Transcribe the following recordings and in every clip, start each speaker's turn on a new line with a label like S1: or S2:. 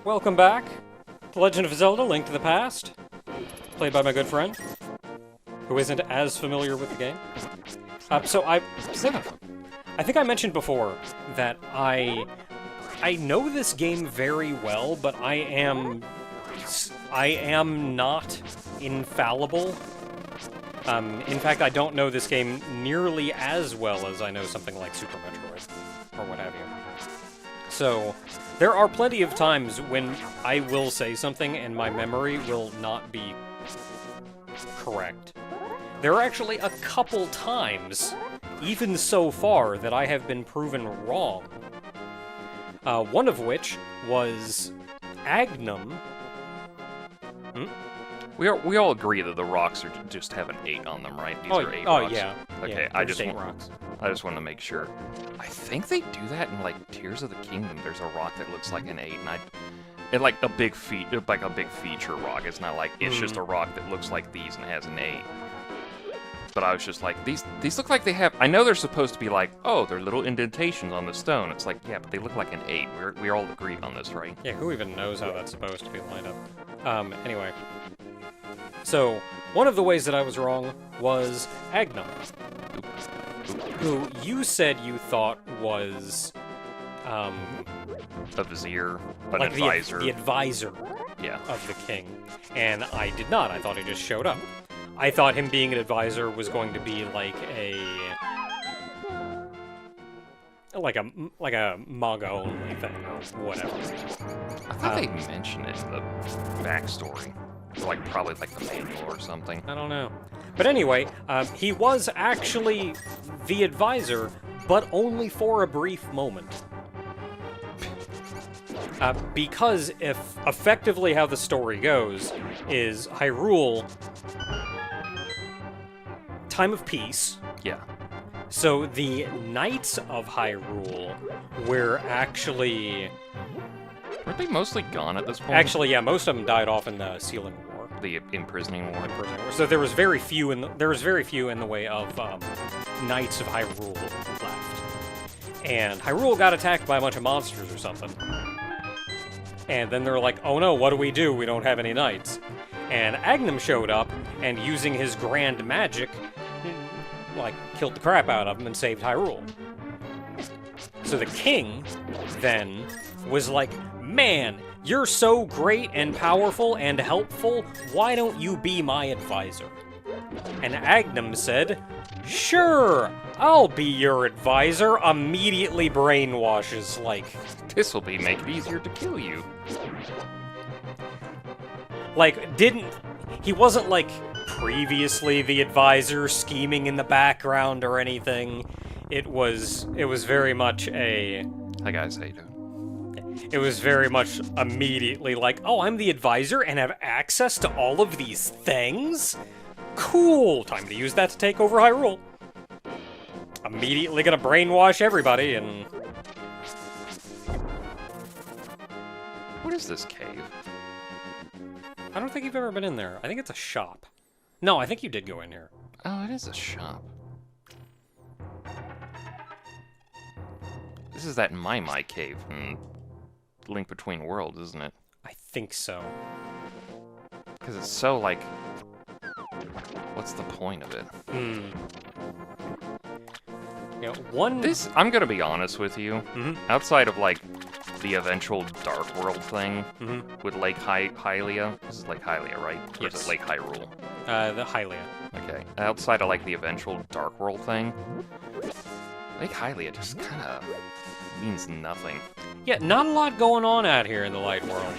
S1: Welcome back. The Legend of Zelda: Link to the Past, played by my good friend, who isn't as familiar with the game. I think I mentioned before that I know this game very well, but I am not infallible. In fact, I don't know this game nearly as well as I know something like Super Metroid, or what have you. So, there are plenty of times when I will say something and my memory will not be correct. There are actually a couple times, even so far, that I have been proven wrong. One of which was Agnum.
S2: We all agree that the rocks are just have an 8 on them, right? These are 8 rocks.
S1: Oh, yeah.
S2: Okay,
S1: yeah,
S2: I just
S1: want
S2: to make sure. I think they do that in like Tears of the Kingdom. There's a rock that looks like an 8, and it's like a big feature rock. It's not like it's just a rock that looks like these and has an 8. But I was just like, these look like they have. I know they're supposed to be like, oh, they're little indentations on the stone. It's like, yeah, but they look like an 8. We all agreed on this, right?
S1: Yeah, who even knows how that's supposed to be lined up? Anyway. So, one of the ways that I was wrong was Agnum, who you said you thought was,
S2: a vizier, an
S1: like
S2: advisor.
S1: The advisor
S2: Yeah.
S1: of the king. And I did not. I thought he just showed up. I thought him being an advisor was going to be like a manga only thing or whatever.
S2: I thought they mentioned it in the backstory. Like, probably like the manual or something.
S1: I don't know. But anyway, he was actually the advisor, but only for a brief moment. Because if effectively how the story goes is Hyrule, time of peace.
S2: Yeah.
S1: So the Knights of Hyrule were actually...
S2: Weren't they mostly gone at this point?
S1: Actually, yeah, most of them died off in the Sealing War.
S2: The imprisoning war.
S1: So there was very few in the way of Knights of Hyrule left. And Hyrule got attacked by a bunch of monsters or something. And then they're like, oh no, what do? We don't have any knights. And Agnum showed up, and using his grand magic, like, killed the crap out of him and saved Hyrule. So the king, then, was like, man, you're so great and powerful and helpful, why don't you be my advisor? And Agnum said, sure, I'll be your advisor, immediately brainwashes, like...
S2: This'll make it easier to kill you.
S1: Like, he wasn't, like, previously the advisor scheming in the background or anything. It was very much a...
S2: Hi guys, how you doing?
S1: It was very much immediately like, oh, I'm the advisor and have access to all of these things? Cool! Time to use that to take over Hyrule. Immediately gonna brainwash everybody and...
S2: What is this cave?
S1: I don't think you've ever been in there. I think it's a shop. No, I think you did go in here.
S2: Oh, it is a shop. This is that My cave in Link Between Worlds, isn't it?
S1: I think so.
S2: Because it's so, like... What's the point of it? I'm gonna be honest with you. Outside of, like, the eventual Dark World thing with Lake Hylia. This is Lake Hylia, right? Or
S1: Yes.
S2: is it Lake Hyrule?
S1: The Hylia.
S2: Okay. Outside of, like, the eventual Dark World thing, Lake Hylia just kind of means nothing.
S1: Yeah, not a lot going on out here in the Light World.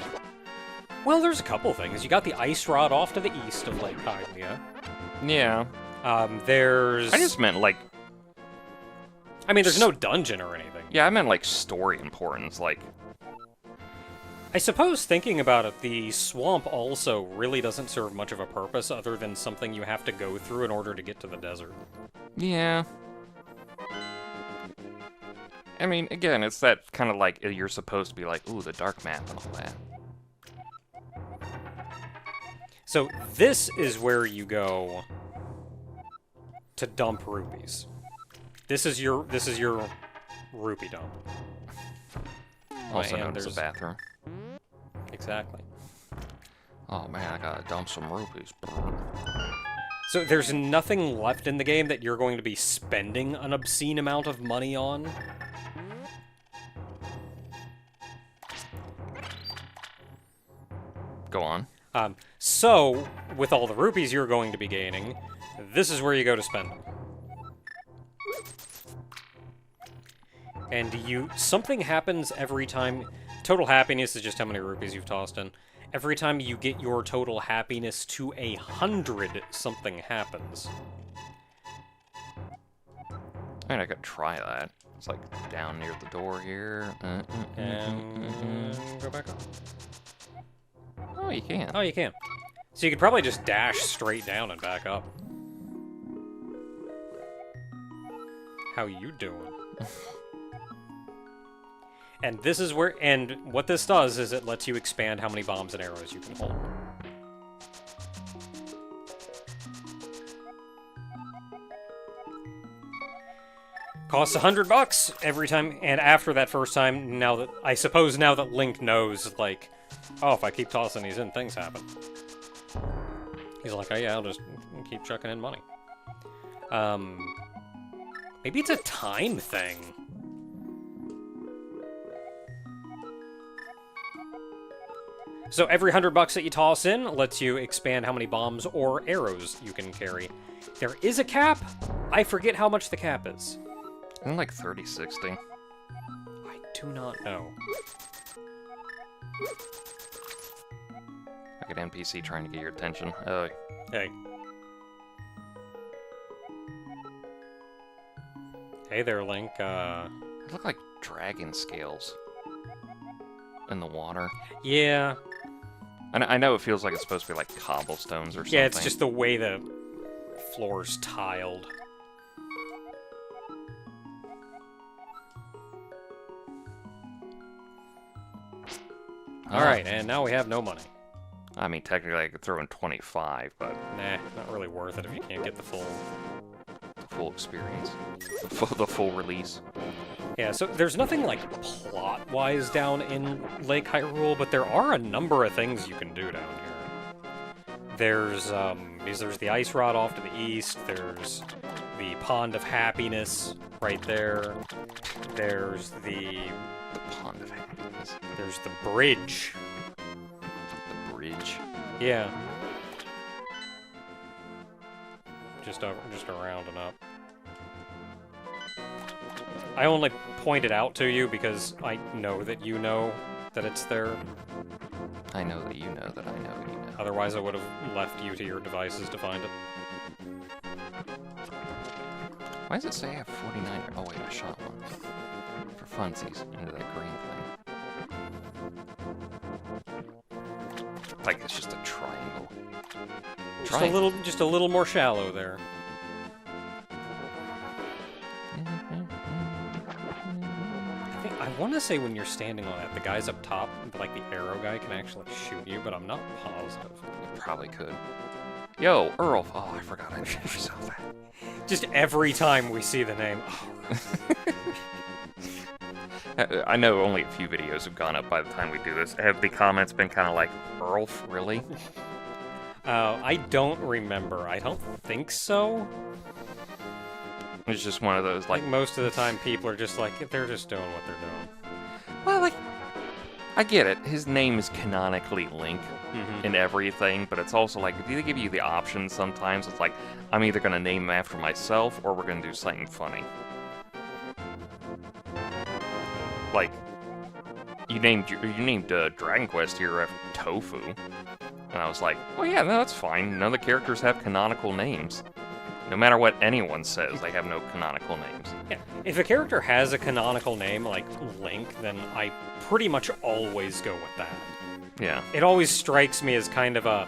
S1: Well, there's a couple things. You got the ice rod off to the east of Lake Hylia.
S2: Yeah.
S1: There's...
S2: I just meant, like...
S1: I mean, there's no dungeon or anything.
S2: Yeah, I meant, like, story importance, like...
S1: I suppose, thinking about it, the swamp also really doesn't serve much of a purpose other than something you have to go through in order to get to the desert.
S2: Yeah. I mean, again, it's that kind of like, you're supposed to be like, ooh, the dark map and all that.
S1: So, this is where you go to dump rupees. This is your rupee dump.
S2: Also known as a
S1: there's-
S2: bathroom.
S1: exactly.
S2: Oh man, I gotta dump some rupees.
S1: So there's nothing left in the game that you're going to be spending an obscene amount of money on.
S2: Go on.
S1: So, with all the rupees you're going to be gaining, this is where you go to spend them. And something happens every time. Total happiness is just how many rupees you've tossed in. Every time you get your total happiness to 100, something happens.
S2: I mean, I could try that. It's like down near the door here.
S1: And go back up.
S2: Oh, you can.
S1: Oh, you can. So you could probably just dash straight down and back up. How you doing? And this is where, and what this does is it lets you expand how many bombs and arrows you can hold. Costs $100 every time, and after that first time, I suppose now that Link knows, like, oh, if I keep tossing these in, things happen. He's like, oh yeah, I'll just keep chucking in money. Maybe it's a time thing. So every $100 that you toss in lets you expand how many bombs or arrows you can carry. There is a cap. I forget how much the cap is.
S2: I think like 30, 60.
S1: I do not know.
S2: Like an NPC trying to get your attention. Oh.
S1: Hey. Hey there, Link.
S2: They look like dragon scales in the water.
S1: Yeah.
S2: I know it feels like it's supposed to be like cobblestones or something.
S1: Yeah, it's just the way the floor's tiled. Alright, and now we have no money.
S2: I mean, technically I could throw in 25, but...
S1: Nah, not really worth it if you can't get the full
S2: experience. The full release.
S1: Yeah, so there's nothing, like, plot-wise down in Lake Hyrule, but there are a number of things you can do down here. There's the Ice Rod off to the east, there's the Pond of Happiness right there, there's the
S2: Pond of Happiness.
S1: There's the bridge.
S2: The bridge?
S1: Yeah. Just around and up. I only point it out to you because I know that you know that it's there.
S2: I know that you know that I know you know.
S1: Otherwise, I would have left you to your devices to find it.
S2: Why does it say I have 49? Oh wait, I shot one. For funsies, into that green thing. Like it's just a triangle.
S1: Just a little more shallow there. I want to say when you're standing on it, the guys up top, like the arrow guy, can actually shoot you, but I'm not positive.
S2: It probably could. Yo, Earl. Oh, I forgot I introduced myself that.
S1: Just every time we see the name. Oh.
S2: I know only a few videos have gone up by the time we do this. Have the comments been kind of like, Earl, really?
S1: I don't remember. I don't think so.
S2: It's just one of those, like...
S1: I think most of the time people are just like, they're just doing what they're doing.
S2: Well, like, I get it. His name is canonically Link in everything, but it's also like, if they give you the option sometimes, it's like, I'm either going to name him after myself, or we're going to do something funny. Like, you named Dragon Quest here after Tofu, and I was like, oh yeah, no, that's fine. None of the characters have canonical names. No matter what anyone says, they have no canonical names.
S1: Yeah, if a character has a canonical name, like Link, then I pretty much always go with that.
S2: Yeah.
S1: It always strikes me as kind of a,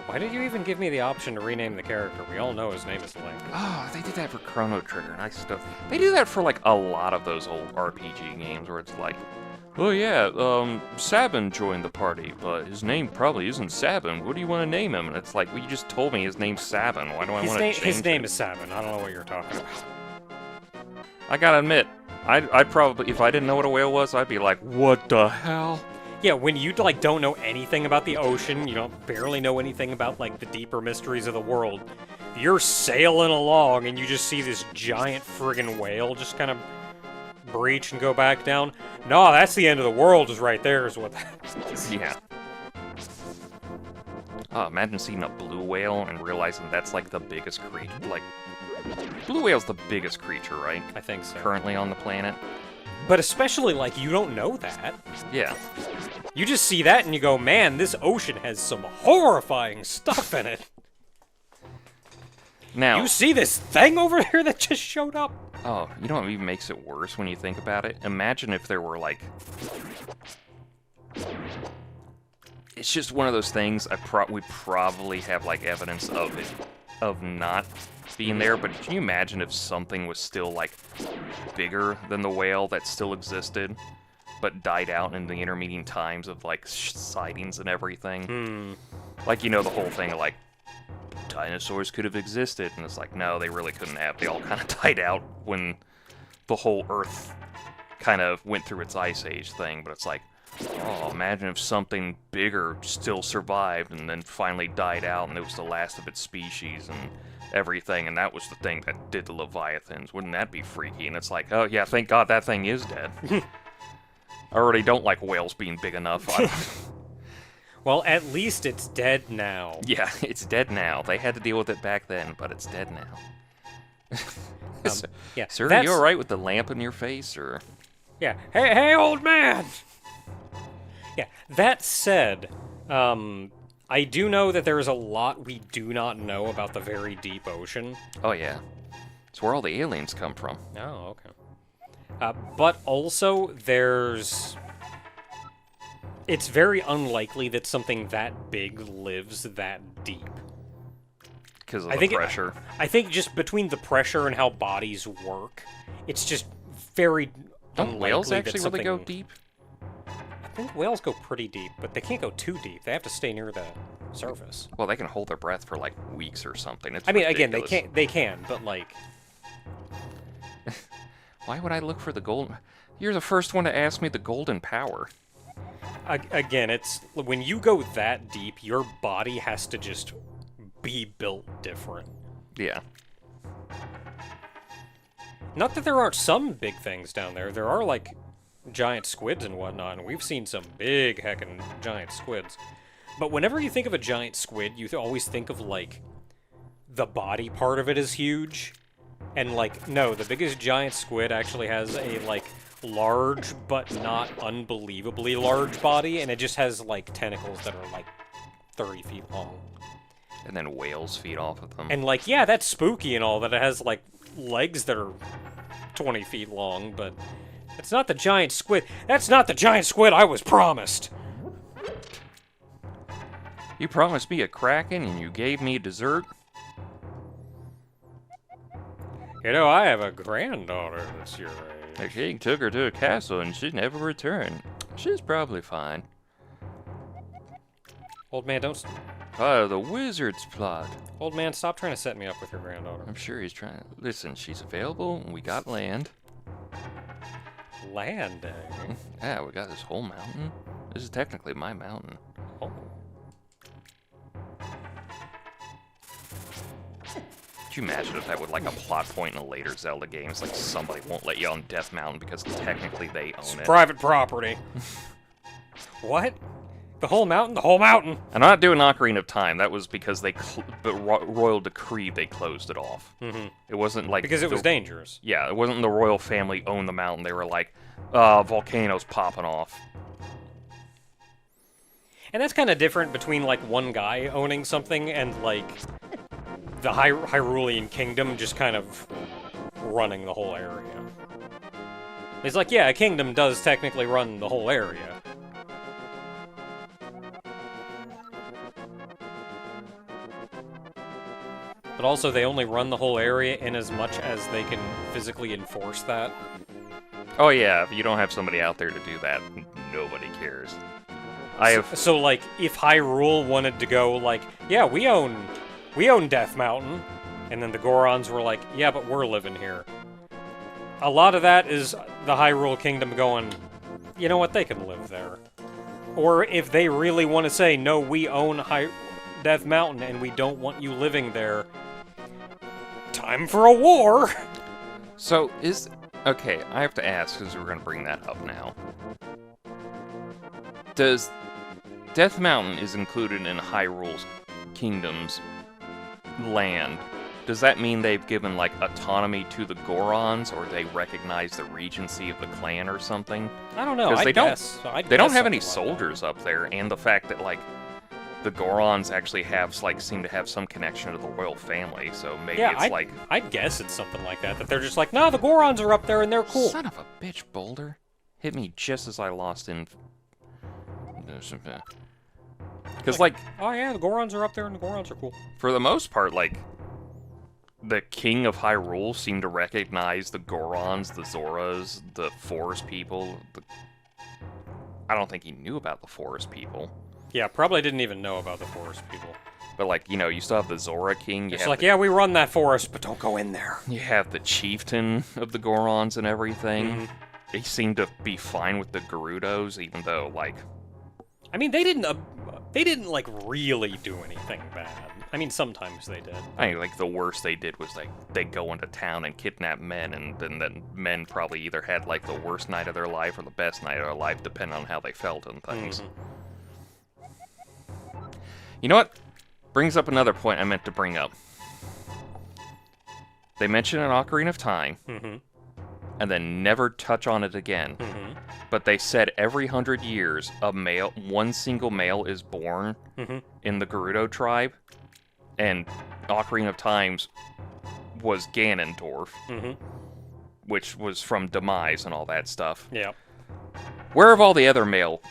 S1: why did you even give me the option to rename the character? We all know his name is Link.
S2: Oh, they did that for Chrono Trigger, nice stuff. They do that for, like, a lot of those old RPG games where it's like, oh yeah, Sabin joined the party, but his name probably isn't Sabin. What do you want to name him? And it's like, well, you just told me his name's Sabin. Why do I want to change
S1: His name
S2: it?
S1: is Sabin. I don't know what you're talking about.
S2: I gotta admit, I'd probably, if I didn't know what a whale was, I'd be like, what the hell?
S1: Yeah, when you, like, don't know anything about the ocean, you don't barely know anything about, like, the deeper mysteries of the world, you're sailing along and you just see this giant friggin' whale just kind of breach and go back down. No, that's the end of the world is right there is what that is.
S2: Yeah. Oh, imagine seeing a blue whale and realizing that's, like, the biggest creature. Like, blue whale's the biggest creature, right?
S1: I think so.
S2: Currently on the planet.
S1: But especially, like, you don't know that.
S2: Yeah.
S1: You just see that and you go, man, this ocean has some horrifying stuff in it.
S2: Now,
S1: You see this thing over there that just showed up?
S2: oh, you know what even makes it worse when you think about it? Imagine if there were, like... It's just one of those things we probably have, like, evidence of it, of not being there, but can you imagine if something was still, like, bigger than the whale that still existed, but died out in the intermediate times of, like, sightings and everything? Like, you know, the whole thing of, like, dinosaurs could have existed, and it's like, no, they really couldn't have. They all kind of died out when the whole Earth kind of went through its ice age thing, but it's like, oh, imagine if something bigger still survived and then finally died out and it was the last of its species and everything, and that was the thing that did the Leviathans. Wouldn't that be freaky? And it's like, oh yeah, thank God that thing is dead. I already don't like whales being big enough.
S1: Well, at least it's dead now.
S2: Yeah, it's dead now. They had to deal with it back then, but it's dead now.
S1: Yeah,
S2: Sir,
S1: that's-
S2: you alright with the lamp in your face, or...?
S1: Yeah. Hey, old man! Yeah, that said, I do know that there is a lot we do not know about the very deep ocean.
S2: Oh yeah. It's where all the aliens come from.
S1: Oh, okay. But also, it's very unlikely that something that big lives that deep.
S2: Because of the pressure.
S1: I think just between the pressure and how bodies work, it's just very
S2: Don't whales
S1: unlikely
S2: actually
S1: that
S2: really go
S1: something-
S2: deep?
S1: I think whales go pretty deep, but they can't go too deep. They have to stay near the surface.
S2: Well, they can hold their breath for like weeks or something. It's
S1: I mean,
S2: ridiculous.
S1: again, they can, but like...
S2: Why would I look for the golden... You're the first one to ask me the golden power.
S1: Again, it's... When you go that deep, your body has to just be built different.
S2: Yeah.
S1: Not that there aren't some big things down there. There are, like, giant squids and whatnot, and we've seen some big heckin' giant squids. But whenever you think of a giant squid, you always think of, like, the body part of it is huge. And, like, no, the biggest giant squid actually has a, like, large but not unbelievably large body, and it just has, like, tentacles that are, like, 30 feet long.
S2: And then whales feed off of them.
S1: And, like, yeah, that's spooky and all, that it has, like, legs that are 20 feet long, but it's not the giant squid. That's not the giant squid I was promised!
S2: You promised me a kraken and you gave me dessert?
S1: You know, I have a granddaughter that's your age.
S2: The king took her to a castle and she never returned. She's probably fine.
S1: Old man, don't...
S2: The wizard's plot.
S1: Old man, stop trying to set me up with your granddaughter.
S2: I'm sure he's trying. Listen, she's available and we got land.
S1: Land, eh?
S2: Yeah, we got this whole mountain. This is technically my mountain.
S1: Oh.
S2: Could you imagine if that would like a plot point in a later Zelda game? It's like somebody won't let you on Death Mountain because technically they own it.
S1: Private property. What? The whole mountain? The whole mountain!
S2: I'm not doing Ocarina of Time. That was because the royal decree, they closed it off.
S1: Mm-hmm.
S2: It wasn't like...
S1: Because it was dangerous.
S2: Yeah, it wasn't the royal family owned the mountain. They were like, volcanoes popping off.
S1: And that's kind of different between, like, one guy owning something and, like, the Hyrulean kingdom just kind of running the whole area. It's like, yeah, a kingdom does technically run the whole area. But also, they only run the whole area in as much as they can physically enforce that.
S2: Oh yeah, if you don't have somebody out there to do that, nobody cares.
S1: So, like, if Hyrule wanted to go, like, yeah, we own Death Mountain, and then the Gorons were like, yeah, but we're living here. A lot of that is the Hyrule Kingdom going, you know what, they can live there. Or if they really want to say, no, we own Death Mountain and we don't want you living there, time for a war!
S2: So, okay, I have to ask, because we're going to bring that up now. Does Death Mountain is included in Hyrule's Kingdom's land? Does that mean they've given, like, autonomy to the Gorons, or they recognize the regency of the clan or something?
S1: I don't know,
S2: they don't have any
S1: like
S2: soldiers up there, and the fact that, like, the Gorons actually seem to have some connection to the royal family, so maybe
S1: I'd guess it's something like that they're just like, nah, the Gorons are up there and they're cool.
S2: Son of a bitch, Boulder. Hit me just as I lost in... Because, like...
S1: Oh yeah, the Gorons are up there and the Gorons are cool.
S2: For the most part, like... The king of Hyrule seemed to recognize the Gorons, the Zoras, the Forest people. I don't think he knew about the Forest people.
S1: Yeah, probably didn't even know about the Forest people.
S2: But, like, you know, you still have the Zora king.
S1: It's like, yeah, we run that forest, but don't go in there.
S2: You have the chieftain of the Gorons and everything.
S1: Mm-hmm.
S2: They seemed to be fine with the Gerudos, even though, like...
S1: I mean, they didn't, like, really do anything bad. I mean, sometimes they did.
S2: I mean, like, the worst they did was, like, they go into town and kidnap men, and then men probably either had, like, the worst night of their life or the best night of their life, depending on how they felt and things.
S1: Mm-hmm.
S2: You know what? Brings up another point I meant to bring up. They mention an Ocarina of Time, and then never touch on it again. But they said every 100 years, one single male is born in the Gerudo tribe, and Ocarina of Times was Ganondorf, which was from Demise and all that stuff.
S1: Yeah.
S2: Where have all the other male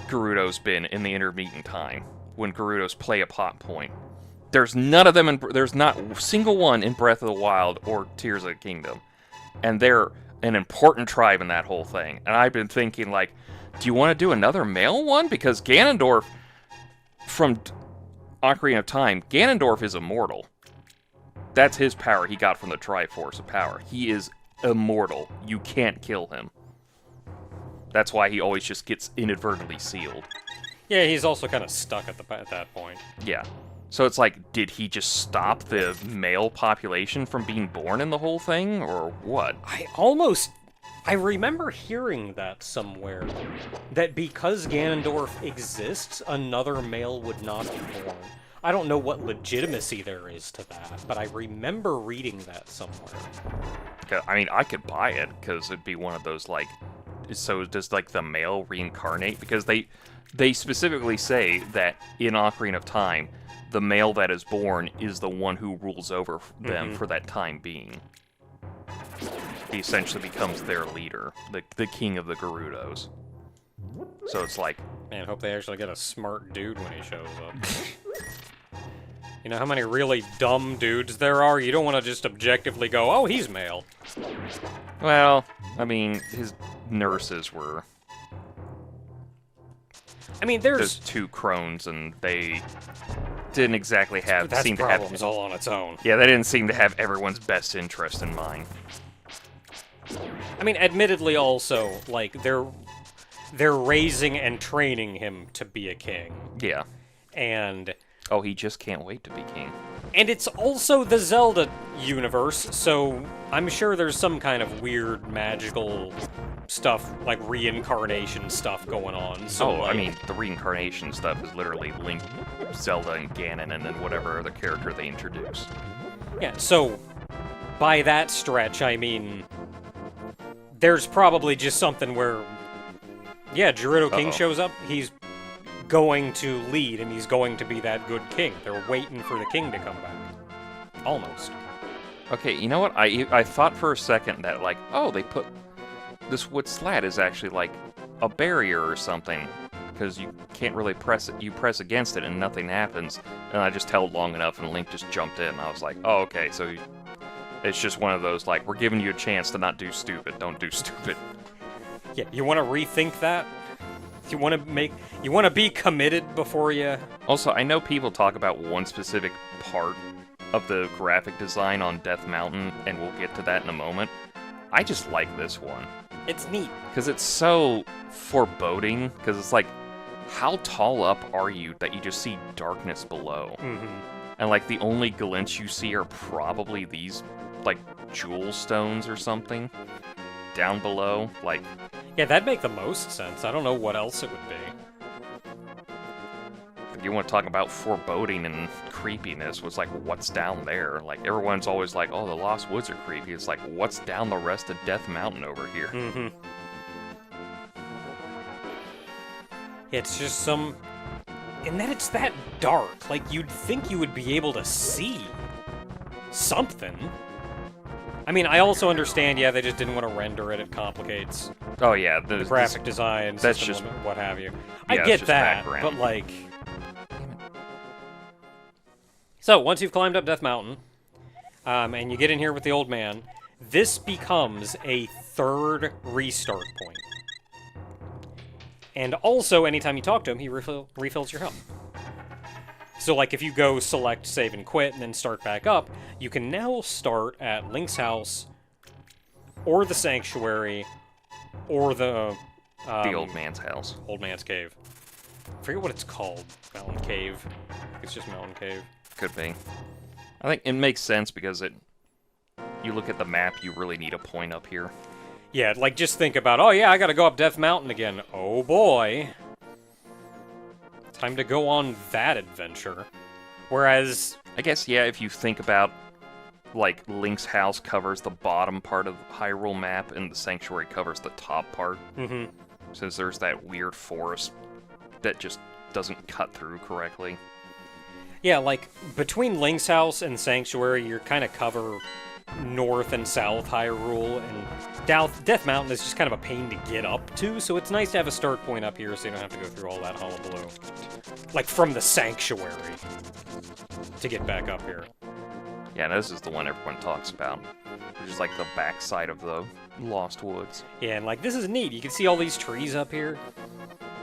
S2: Gerudos been in the intervening time, when Gerudos play a plot point? There's none of them, there's not a single one in Breath of the Wild or Tears of the Kingdom. And they're an important tribe in that whole thing. And I've been thinking, like, do you want to do another male one? Because Ganondorf, from Ocarina of Time, Ganondorf is immortal. That's his power he got from the Triforce of Power. He is immortal. You can't kill him. That's why he always just gets inadvertently sealed.
S1: Yeah, he's also kind of stuck at that point.
S2: Yeah. So it's like, did he just stop the male population from being born in the whole thing, or what?
S1: I remember hearing that somewhere, that because Ganondorf exists, another male would not be born. I don't know what legitimacy there is to that, but I remember reading that somewhere.
S2: I mean, I could buy it, because it'd be one of those, like, so does, like, the male reincarnate? Because they specifically say that in Ocarina of Time, the male that is born is the one who rules over them for that time being. He essentially becomes their leader, the king of the Gerudos. So it's like...
S1: Man, hope they actually get a smart dude when he shows up. You know how many really dumb dudes there are? You don't want to just objectively go, oh, he's male.
S2: Well, I mean, his nurses were...
S1: I mean, there's
S2: 2 crones, and they didn't exactly have...
S1: That's problems all on its own.
S2: Yeah, they didn't seem to have everyone's best interest in mind.
S1: I mean, admittedly also, like, they're raising and training him to be a king.
S2: Yeah.
S1: And...
S2: Oh, he just can't wait to be king.
S1: And it's also the Zelda universe, so I'm sure there's some kind of weird magical stuff, like reincarnation stuff going on. So,
S2: I mean, the reincarnation stuff is literally Link, Zelda, and Ganon, and then whatever other character they introduce.
S1: Yeah, so by that stretch, I mean, there's probably just something where, yeah, Gerudo King shows up, he's going to lead, and he's going to be that good king. They're waiting for the king to come back. Almost.
S2: Okay, you know what? I thought for a second that, like, oh, they put... This wood slat is actually, like, a barrier or something. Because you can't really press it. You press against it and nothing happens. And I just held long enough and Link just jumped in. I was like, oh, okay, so it's just one of those, like, we're giving you a chance to not do stupid. Don't do stupid.
S1: Yeah, you want to rethink that? You want to be committed before you...
S2: Also, I know people talk about one specific part of the graphic design on Death Mountain, and we'll get to that in a moment. I just like this one.
S1: It's neat.
S2: Because it's so foreboding, because it's like, how tall up are you that you just see darkness below? And like the only glints you see are probably these like jewel stones or something down below. Like,
S1: Yeah, that'd make the most sense. I don't know what else it would be.
S2: you want to talk about foreboding and creepiness, was like, what's down there? Like, everyone's always like, oh, the Lost Woods are creepy. It's like, what's down the rest of Death Mountain over here?
S1: It's just some... And then it's that dark. Like, you'd think you would be able to see something. I mean, I also understand, yeah, they just didn't want to render it. It complicates
S2: Oh, yeah.
S1: the graphic design,
S2: that's
S1: system
S2: just-
S1: limit, what have you.
S2: yeah,
S1: I
S2: it's
S1: get
S2: just
S1: that,
S2: background.
S1: but like... So, once you've climbed up Death Mountain, and you get in here with the old man, this becomes a third restart point. And also, anytime you talk to him, he refills your health. So, like, if you go select, save, and quit, and then start back up, you can now start at Link's house, or the Sanctuary, or the
S2: old man's house.
S1: Old Man's Cave. I forget what it's called. Mountain Cave. It's just Mountain Cave.
S2: Could be. I think it makes sense because you look at the map, you really need a point up here.
S1: Yeah, like, just think about, oh yeah, I gotta go up Death Mountain again. Oh boy. Time to go on that adventure. Whereas...
S2: I guess, yeah, if you think about, like, Link's house covers the bottom part of the Hyrule map, and the Sanctuary covers the top part. Since there's that weird forest that just doesn't cut through correctly.
S1: Yeah, like, between Link's house and Sanctuary, you're kind of cover north and south Hyrule, and Death Mountain is just kind of a pain to get up to, so it's nice to have a start point up here so you don't have to go through all that hullabaloo. Like, from the Sanctuary to get back up here.
S2: Yeah, this is the one everyone talks about, which is like the backside of the Lost Woods.
S1: Yeah, and like, this is neat. You can see all these trees up here.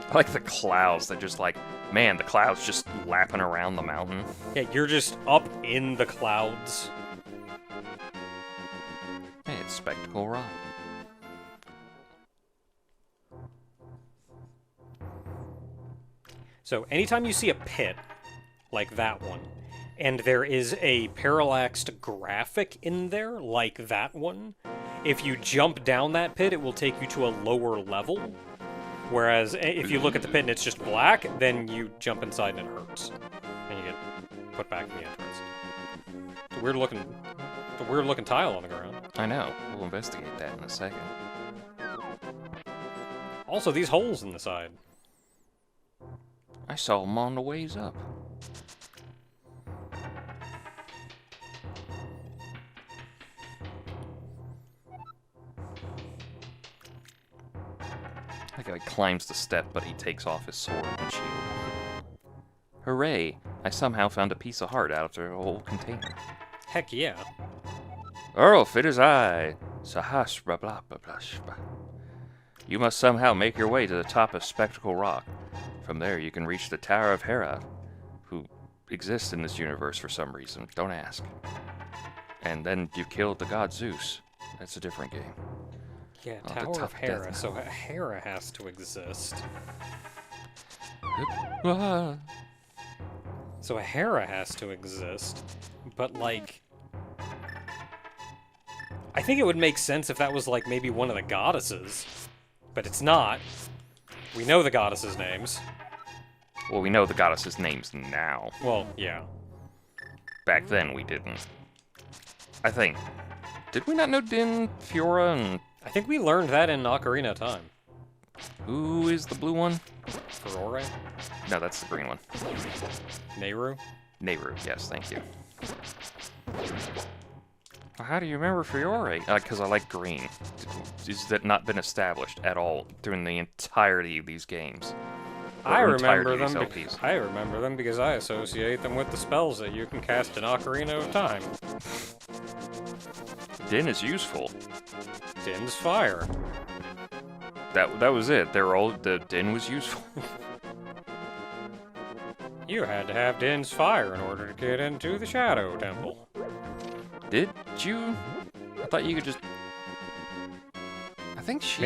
S2: I like the clouds that just like, man, the clouds just lapping around the mountain.
S1: Yeah, you're just up in the clouds.
S2: Hey, it's Spectacle Rock.
S1: So anytime you see a pit, like that one, and there is a parallaxed graphic in there, like that one, if you jump down that pit, it will take you to a lower level. Whereas if you look at the pit and it's just black, then you jump inside and it hurts. And you get put back in the entrance. It's a weird looking tile on the ground.
S2: I know. We'll investigate that in a second.
S1: Also, these holes in the side.
S2: I saw them on the ways up. Like he climbs the step, but he takes off his sword and shield. Hooray! I somehow found a piece of heart out of the whole container.
S1: Heck yeah.
S2: Earl, it is I, Sahasra blah blah blah blah. You must somehow make your way to the top of Spectacle Rock. From there, you can reach the Tower of Hera, who exists in this universe for some reason. Don't ask. And then you killed the god Zeus. That's a different game.
S1: Yeah,
S2: Oh, the
S1: Tower of
S2: tough
S1: Hera,
S2: death
S1: so Hera has to exist.
S2: Ah.
S1: So a Hera has to exist, but like... I think it would make sense if that was like maybe one of the goddesses, but it's not. We know the goddesses' names.
S2: Well, we know the goddesses' names now.
S1: Well, yeah.
S2: Back then, we didn't. I think. Did we not know Din, Fiora, and...
S1: I think we learned that in Ocarina of Time.
S2: Who is the blue one?
S1: Ferore?
S2: No, that's the green one.
S1: Nehru?
S2: Nehru, yes, thank you. How do you remember Fiore? Because I like green. Has that not been established at all during the entirety of these games?
S1: I remember
S2: entirety
S1: them.
S2: of these LPs.
S1: I remember them because I associate them with the spells that you can cast in Ocarina of Time.
S2: Din is useful.
S1: Din's fire.
S2: That was it. The Din was useful.
S1: You had to have Din's fire in order to get into the Shadow Temple.
S2: Did you? I thought think she's...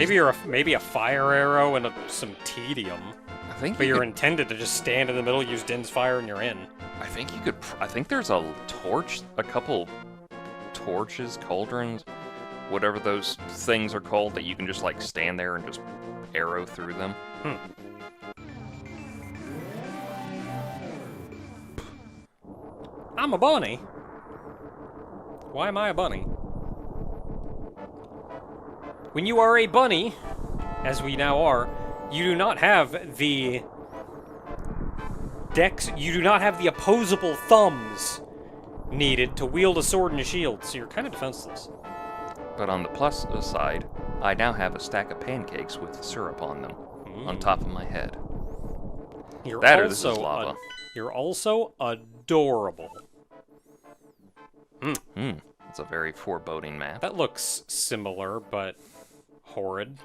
S1: Maybe a fire arrow and some tedium.
S2: I think
S1: but you're intended to just stand in the middle, use Din's fire, and you're in.
S2: I think you could... I think there's a torch, a couple torches, cauldrons, whatever those things are called, that you can just, like, stand there and just arrow through them.
S1: I'm a bunny. Why am I a bunny? When you are a bunny, as we now are, you do not have the you do not have the opposable thumbs needed to wield a sword and a shield, so you're kind of defenseless.
S2: But on the plus side, I now have a stack of pancakes with syrup on them, on top of my head. This is lava.
S1: You're also adorable.
S2: It's a very foreboding map.
S1: That looks similar, but horrid.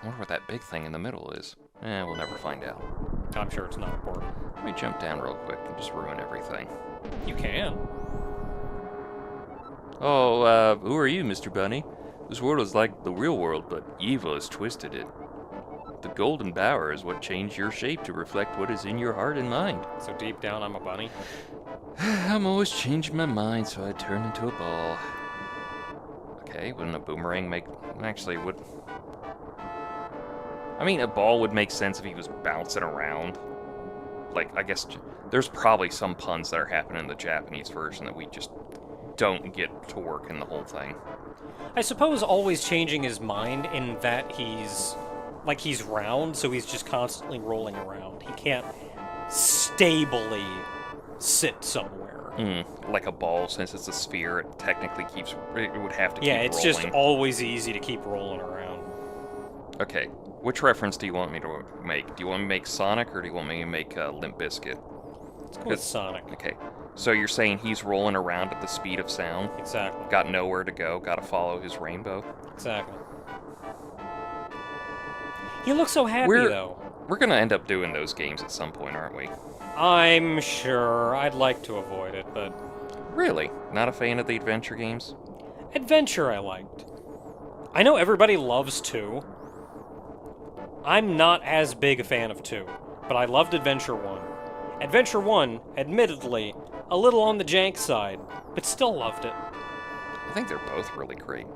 S2: I wonder what that big thing in the middle is. We'll never find out.
S1: I'm sure it's not important.
S2: Let me jump down real quick and just ruin everything.
S1: You can.
S2: Oh, who are you, Mr. Bunny? This world is like the real world, but evil has twisted it. The golden bower is what changed your shape to reflect what is in your heart and mind.
S1: So deep down, I'm a bunny?
S2: I'm always changing my mind, so I turn into a ball. Okay, wouldn't a boomerang make... Actually, would... I mean, a ball would make sense if he was bouncing around. Like, I guess there's probably some puns that are happening in the Japanese version that we just don't get to work in the whole thing.
S1: I suppose always changing his mind in that he's round, so he's just constantly rolling around. He can't stably sit somewhere.
S2: Like a ball, since it's a sphere, it technically keeps... It would have to keep rolling.
S1: Yeah, it's just always easy to keep rolling around.
S2: Okay, which reference do you want me to make? Do you want me to make Sonic, or do you want me to make Limp Bizkit?
S1: Let's go with Sonic.
S2: Okay, so you're saying he's rolling around at the speed of sound?
S1: Exactly.
S2: Got nowhere to go, gotta follow his rainbow?
S1: Exactly. He looks so happy, though.
S2: We're gonna end up doing those games at some point, aren't we?
S1: I'm sure. I'd like to avoid it, but...
S2: Really? Not a fan of the adventure games?
S1: Adventure I liked. I know everybody loves 2. I'm not as big a fan of 2, but I loved Adventure 1. Adventure 1, admittedly, a little on the jank side, but still loved it.
S2: I think they're both really great.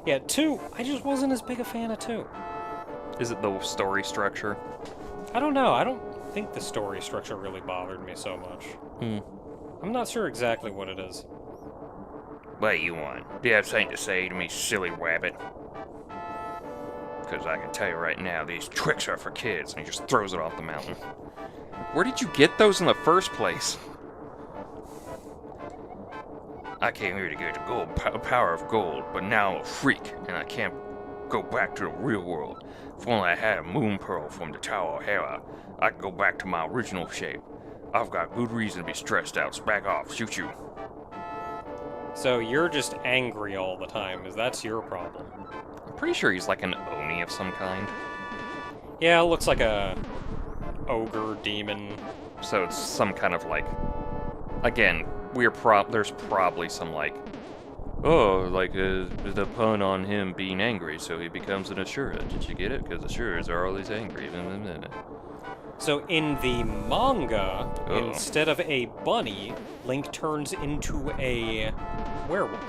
S1: Yeah, 2, I just wasn't as big a fan of 2.
S2: Is it the story structure?
S1: I don't know. I don't think the story structure really bothered me so much. I'm not sure exactly what it is.
S2: What you want? Do you have something to say to me, silly rabbit? Because I can tell you right now, these tricks are for kids, and he just throws it off the mountain. Where did you get those in the first place? I came here to get the power of gold, but now I'm a freak, and I can't go back to the real world. If only I had a moon pearl from the Tower of Hera, I could go back to my original shape. I've got good reason to be stressed out, so back off, shoot you.
S1: So you're just angry all the time, that's your problem.
S2: I'm pretty sure he's like an Oni of some kind.
S1: Yeah, it looks like a ogre demon.
S2: So it's some kind of like... Again, there's probably some like... Oh, like the pun on him being angry, so he becomes an Ashura. Did you get it? Because Ashuras are always angry.
S1: So in the manga, instead of a bunny, Link turns into a werewolf.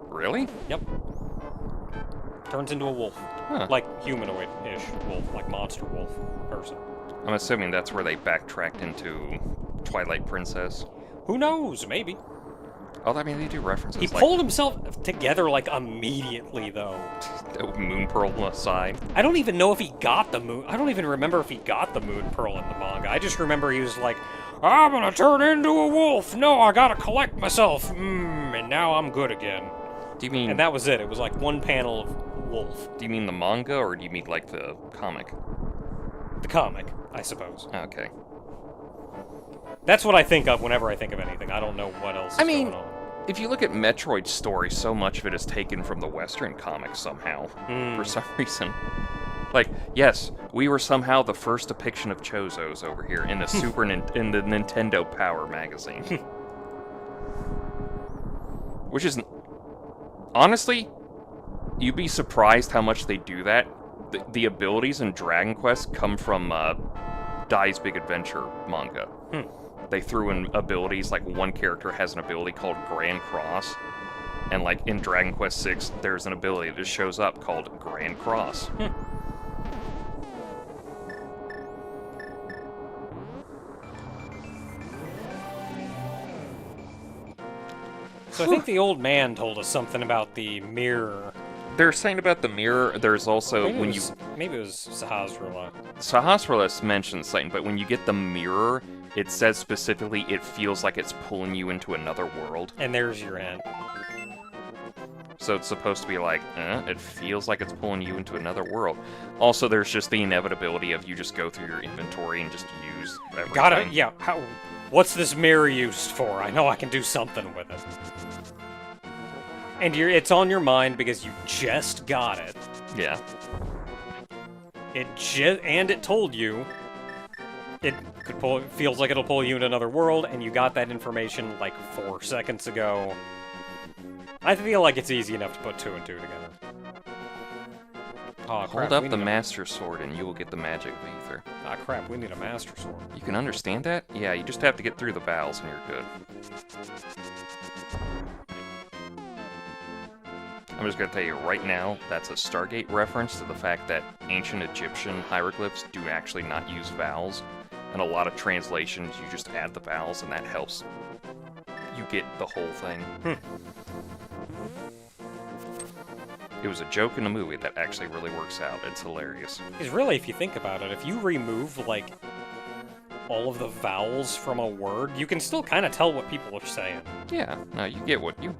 S2: Really?
S1: Yep. Turns into a wolf.
S2: Huh.
S1: Like humanoid-ish wolf, like monster wolf person.
S2: I'm assuming that's where they backtracked into Twilight Princess.
S1: Who knows? Maybe.
S2: Oh, I mean, they do references.
S1: He pulled himself together, like, immediately, though.
S2: Moon Pearl aside.
S1: I don't even know if he got the moon... I don't even remember if he got the Moon Pearl in the manga. I just remember he was like, I'm gonna turn into a wolf! No, I gotta collect myself! And now I'm good again.
S2: Do you mean...
S1: And that was it. It was like one panel of wolf.
S2: Do you mean the manga, or do you mean, like, the comic?
S1: The comic, I suppose.
S2: Okay.
S1: That's what I think of whenever I think of anything. I don't know what else is going on.
S2: If you look at Metroid's story, so much of it is taken from the Western comics somehow, for some reason. Like, yes, we were somehow the first depiction of Chozos over here in the in the Nintendo Power magazine. Which is Honestly, you'd be surprised how much they do that. The abilities in Dragon Quest come from Dai's Big Adventure manga. They threw in abilities, like one character has an ability called Grand Cross, and like in Dragon Quest VI, there's an ability that just shows up called Grand Cross.
S1: So I think the old man told us something about the mirror.
S2: They're saying about the mirror, there's also
S1: Maybe it was Sahasrara.
S2: Sahasrara mentions something, but when you get the mirror, it says specifically it feels like it's pulling you into another world.
S1: And there's your hint.
S2: So it's supposed to be like, it feels like it's pulling you into another world. Also, there's just the inevitability of you just go through your inventory and just use everything.
S1: Got it. Yeah. What's this mirror used for? I know I can do something with it. And it's on your mind because you just got it.
S2: Yeah.
S1: And it told you it feels like it'll pull you into another world, and you got that information like 4 seconds ago. I feel like it's easy enough to put 2 and 2 together. Oh, crap,
S2: Hold up the Master Sword and you will get the magic of Ether.
S1: Ah, crap, we need a Master Sword.
S2: You can understand that? Yeah, you just have to get through the battles and you're good. I'm just going to tell you right now, that's a Stargate reference to the fact that ancient Egyptian hieroglyphs do actually not use vowels. And a lot of translations, you just add the vowels, and that helps you get the whole thing. It was a joke in the movie that actually really works out. It's hilarious.
S1: Because really, if you think about it, if you remove, like, all of the vowels from a word, you can still kind of tell what people are saying.
S2: Yeah, no, you get what you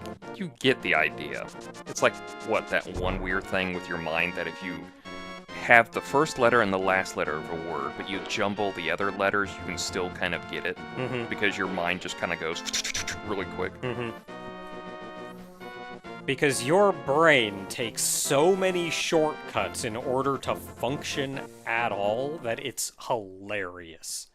S2: get the idea. It's like that one weird thing with your mind that if you have the first letter and the last letter of a word, but you jumble the other letters, you can still kind of get it because your mind just kind of goes really quick.
S1: Because your brain takes so many shortcuts in order to function at all that it's hilarious.